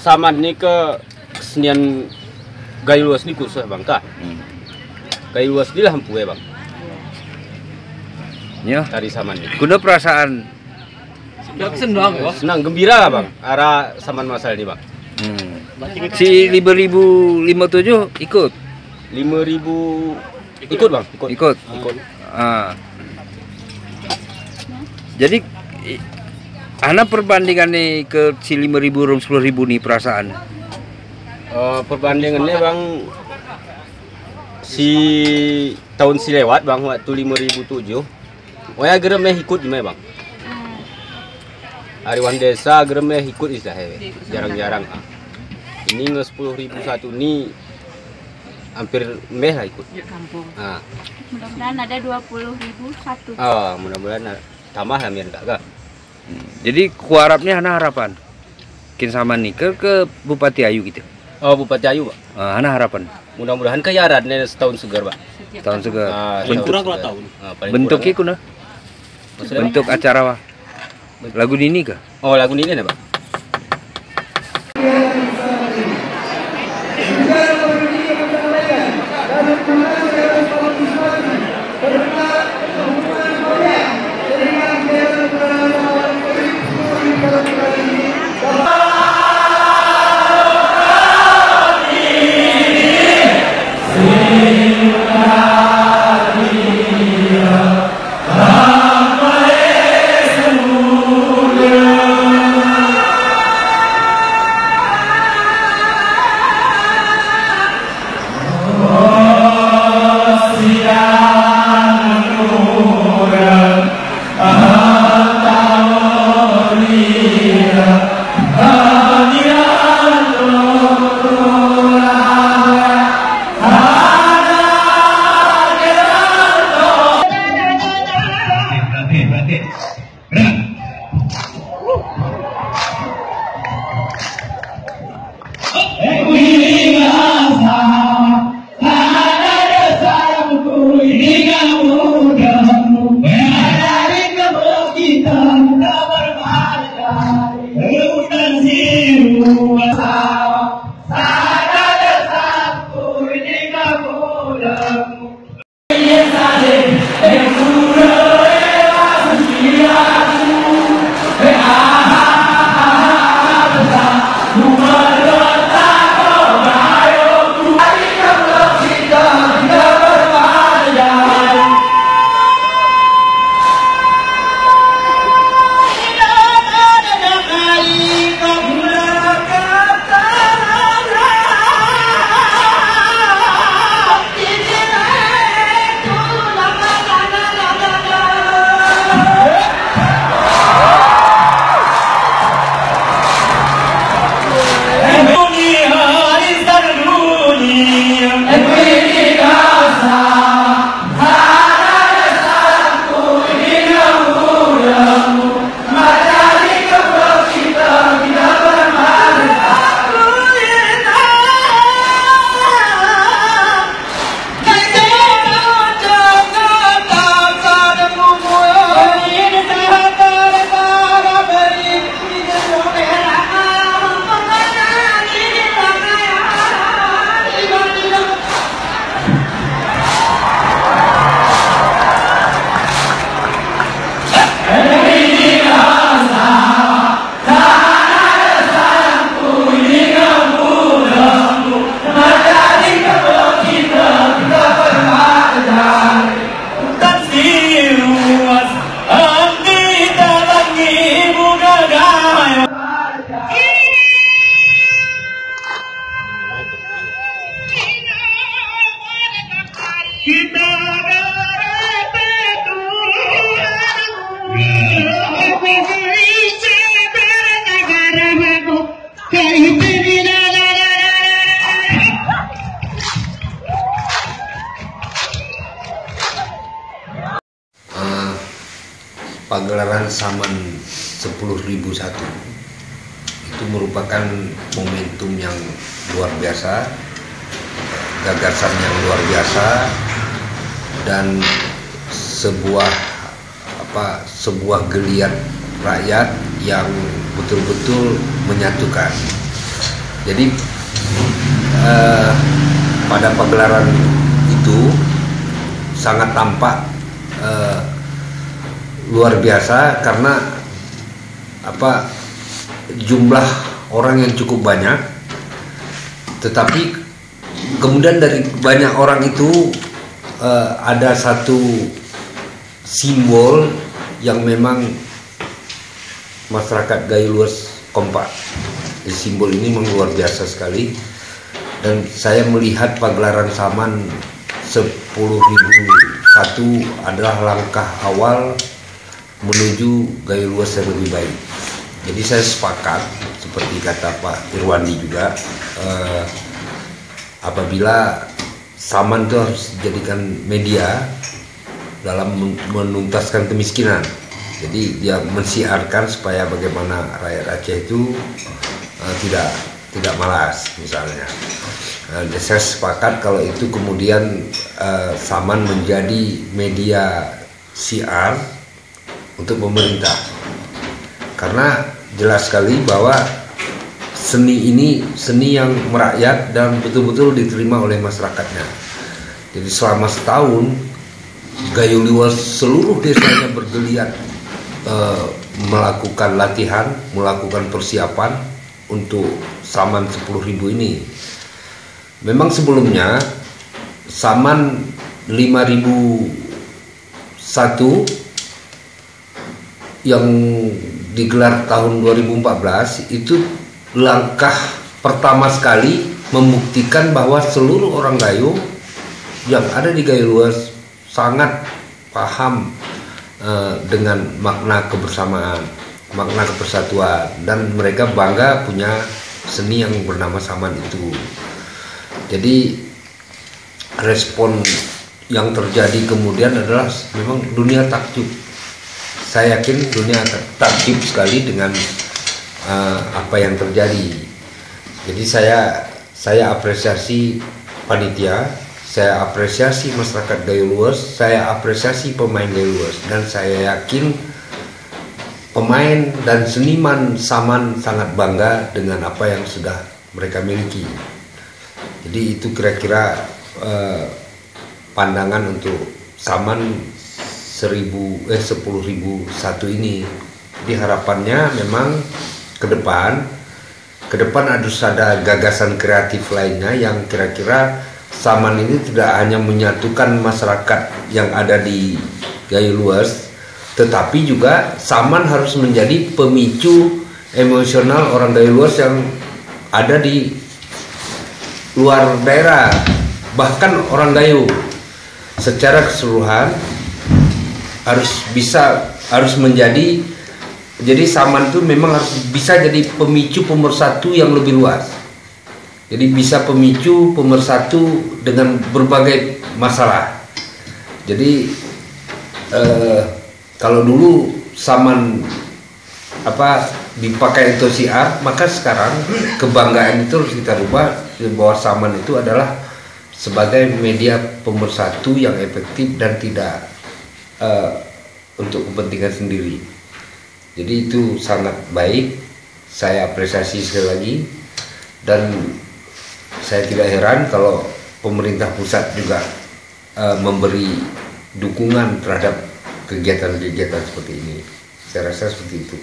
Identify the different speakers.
Speaker 1: saman ni ke kesenian gayu luas ni khusus bang kah? Gayu luas ni lah hampu bang.
Speaker 2: Ya.
Speaker 1: Tari saman ni.
Speaker 2: Kuna perasaan
Speaker 1: senang gembira lah bang. Arah saman masal ni bang.
Speaker 2: Si 5.057 ikut.
Speaker 1: 5.000 ikut bang.
Speaker 2: Ikut. Jadi ana perbandingan nih ke si 5.000 rum 10.000 nih perasaan.
Speaker 1: Perbandingannya bang si tahun si lewat bang waktu 5.007. Wah geremeh ikut gimana bang? Ariwan desa geremeh ikut istilahnya. Jarang-jarang. Ini nge 10.001 nih hampir meh lah ikut.
Speaker 3: Mudah-mudahan ada 20.001.
Speaker 1: Mudah-mudahan tambah lah mian kak.
Speaker 2: Jadi kuarapnya ana harapan. Kin sama nih ke Bupati Ayu gitu.
Speaker 1: Bupati Ayu pak.
Speaker 2: Ana harapan.
Speaker 1: Mudah-mudahan kayaran setahun segar pak.
Speaker 2: Tahun segar.
Speaker 1: Bentuk kurang tahun.
Speaker 2: Bentuknya kuna. Bentuk acara lagu ini kah?
Speaker 1: Lagu ini pak.
Speaker 4: Pagelaran Saman 10.001 itu merupakan momentum yang luar biasa, gagasan yang luar biasa, dan sebuah geliat rakyat yang betul-betul menyatukan. Jadi pada pagelaran itu sangat tampak luar biasa karena jumlah orang yang cukup banyak, tetapi kemudian dari banyak orang itu ada satu simbol yang memang masyarakat Gayo Luas kompak. Simbol ini memang luar biasa sekali, dan saya melihat pagelaran Saman 10.001 adalah langkah awal menuju Gayo Luas yang lebih baik. Jadi saya sepakat seperti kata Pak Irwandi juga, apabila Saman itu harus dijadikan media dalam menuntaskan kemiskinan. Jadi dia mensiarkan supaya bagaimana rakyat Aceh itu tidak malas misalnya. Saya sepakat kalau itu kemudian Saman menjadi media siar untuk pemerintah, karena jelas sekali bahwa seni ini seni yang merakyat dan betul-betul diterima oleh masyarakatnya. Jadi selama setahun Gayo Luas seluruh desanya bergeliat melakukan latihan, melakukan persiapan untuk Saman 10.000 ini. Memang sebelumnya Saman 5.001 yang digelar tahun 2014 itu langkah pertama sekali membuktikan bahwa seluruh orang Gayo yang ada di Gayo Luas sangat paham dengan makna kebersamaan, makna kepersatuan, dan mereka bangga punya seni yang bernama Saman itu. Jadi respon yang terjadi kemudian adalah memang dunia takjub. Saya yakin dunia takjub sekali dengan apa yang terjadi. Jadi saya apresiasi panitia, saya apresiasi masyarakat Gayo Luas, saya apresiasi pemain Gayo Luas, dan saya yakin pemain dan seniman Saman sangat bangga dengan apa yang sudah mereka miliki. Jadi itu kira-kira pandangan untuk Saman 10.001 ini. Jadi harapannya memang ke depan harus ada gagasan kreatif lainnya yang kira-kira Saman ini tidak hanya menyatukan masyarakat yang ada di Gayo Luas, tetapi juga Saman harus menjadi pemicu emosional orang Gayo Luas yang ada di luar daerah, bahkan orang Gayo secara keseluruhan harus menjadi. Jadi Saman itu memang harus bisa jadi pemicu pemersatu yang lebih luas. Jadi bisa pemicu pemersatu dengan berbagai masalah. Jadi kalau dulu Saman dipakai untuk siar, maka sekarang kebanggaan itu harus kita rubah bahwa Saman itu adalah sebagai media pemersatu yang efektif dan tidak untuk kepentingan sendiri. Jadi itu sangat baik, saya apresiasi sekali lagi, dan saya tidak heran kalau pemerintah pusat juga memberi dukungan terhadap kegiatan-kegiatan seperti ini. Saya rasa seperti itu.